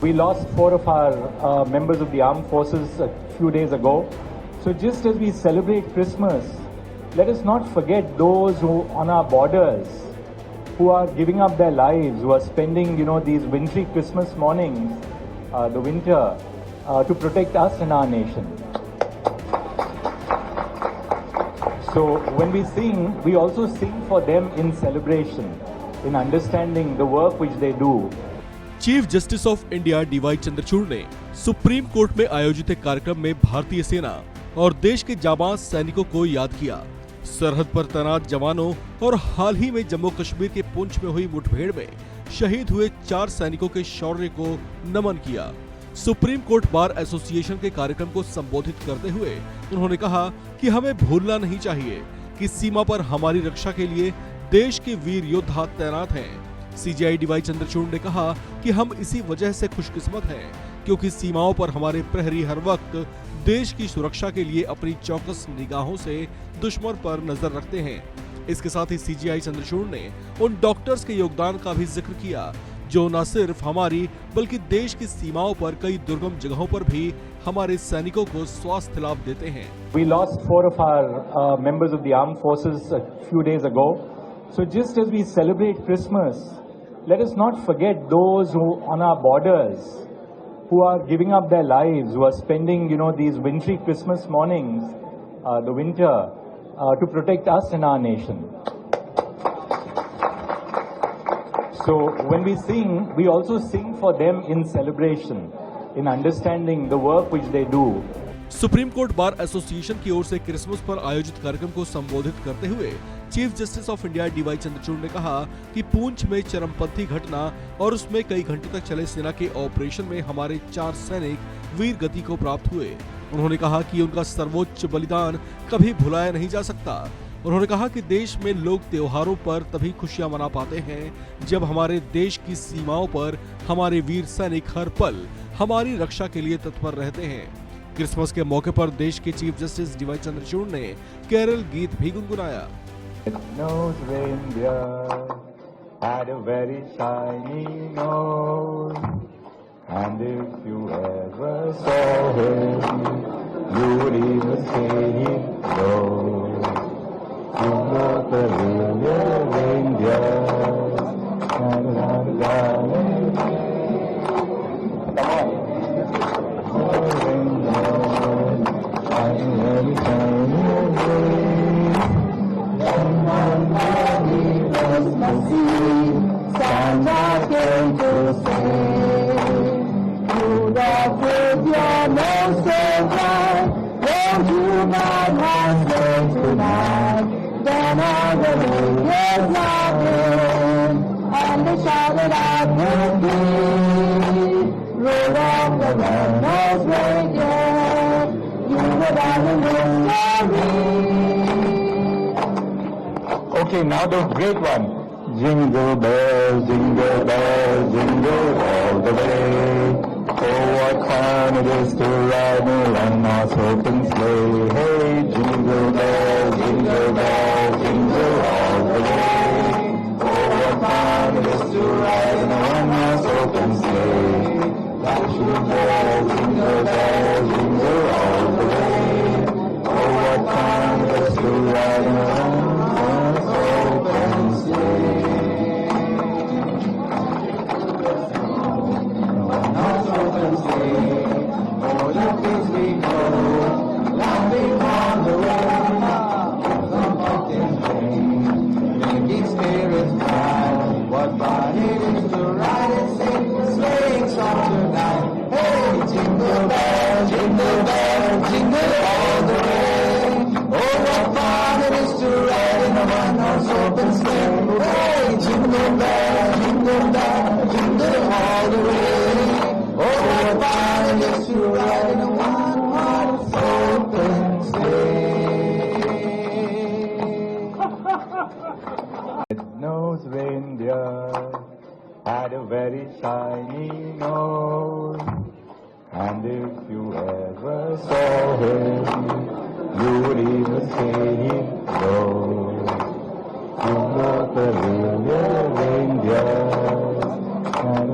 We lost four of our members of the armed forces a few days ago. So just as we celebrate Christmas, let us not forget those who on our borders, who are giving up their lives, who are spending, these wintry Christmas mornings, the winter, to protect us and our nation. So when we sing, we also sing for them in celebration, in understanding the work which they do. Chief justice of India DY Chandrachud ने Supreme court में आयोजित एक कार्यक्रम में भारतीय सेना और देश के जाबाज सैनिकों को याद किया। सरहद पर तैनात जवानों और हाल ही में जम्मू कश्मीर के पुंछ में हुई मुठभेड़ में शहीद हुए 4 सैनिकों के शौर्य को नमन किया। सुप्रीम कोर्ट बार एसोसिएशन के कार्यक्रम को संबोधित करते हुए उन्होंने कहा कि हमें भूलना नहीं चाहिए कि सीमा पर हमारी रक्षा के लिए देश के वीर योद्धा तैनात हैं। सीजीआई डीवाई चंद्रचूड़ ने कहा कि हम इसी वजह से खुशकिस्मत हैं क्योंकि सीमाओं पर हमारे प्रहरी हर वक्त देश की सुरक्षा के लिए अपनी चौकस निगाहों से दुश्मन पर नजर रखते हैं। इसके साथ ही सीजीआई चंद्रचूड़ ने उन डॉक्टर्स के योगदान का भी जिक्र किया जो न सिर्फ हमारी बल्कि देश की सीमाओं पर कई दुर्गम जगहों पर भी हमारे सैनिकों को स्वास्थ्य लाभ देते हैं। We lost 4 of our members of the armed forces a few days ago. So just as we celebrate Christmas, let us not forget those who on our borders, who are giving up their lives, who are spending, these wintry Christmas mornings, the winter, to protect us and our nation. So when we sing, we also sing for them in celebration, in understanding the work which they do. Supreme court bar association की ओर से Christmas पर आयोजित कार्यक्रम को संबोधित करते हुए chief justice of India DY Chandrachud ने कहा कि पुंछ में चरमपंथी घटना और उसमें कई घंटों तक चले सेना के ऑपरेशन में हमारे 4 सैनिक वीर गति को प्राप्त हुए। उन्होंने कहा कि उनका सर्वोच्च बलिदान कभी भुलाया नहीं जा सकता। उन्होंने कहा कि देश में लोग त्योहारों पर तभी खुशियां मना पाते हैं जब हमारे देश की सीमाओं पर हमारे वीर सैनिक हर पल हमारी रक्षा के लिए तत्पर रहते हैं। क्रिसमस के मौके पर देश के चीफ जस्टिस डीवाई चंद्रचूड़ ने केरल गीत भी गुनगुनाया। Nose reindeer had a very shiny nose, and if you ever saw him, you would even say he knows. You know the real reindeer had a darling. Come on. Santa came to say, Rudolph with your nose so bright, won't you ride my sleigh tonight? Then all the reindeers laughing, and they shouted out with glee, Rudolph the red-nosed reindeer, you were down in history. Okay, now the great one. Jingle bells, jingle all the way. Oh, what fun it is to ride in a one-horse open sleigh. Hey, jingle bells, jingle all the way. Oh, what fun it is to ride in a one-horse open sleigh. Jingle bells, jingle all the way. Oh, what fun it is to ride in a one-horse open sleigh. Red-nosed reindeer had a very shiny nose, and if you ever saw him, you would even say he knows. You know the real reindeer, and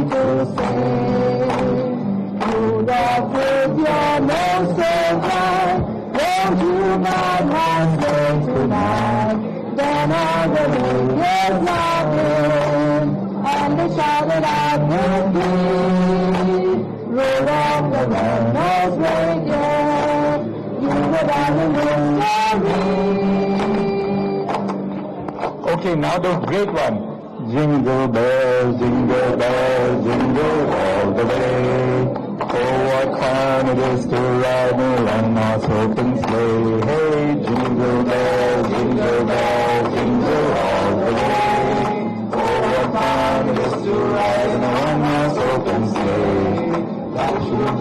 to sing. Rode off with your nose so bright, won't you ride my sleigh tonight? Then all the reindeers laughing, and they shouted out with glee. Roll off the red-nosed reindeer, you were down in history. Okay, now the great one. Jingle bells, jingle all the way. Oh, what fun it is to ride in Grandma's open sleigh. Hey, jingle bells, jingle all the way. Oh, what fun it is to ride in Grandma's open sleigh. That should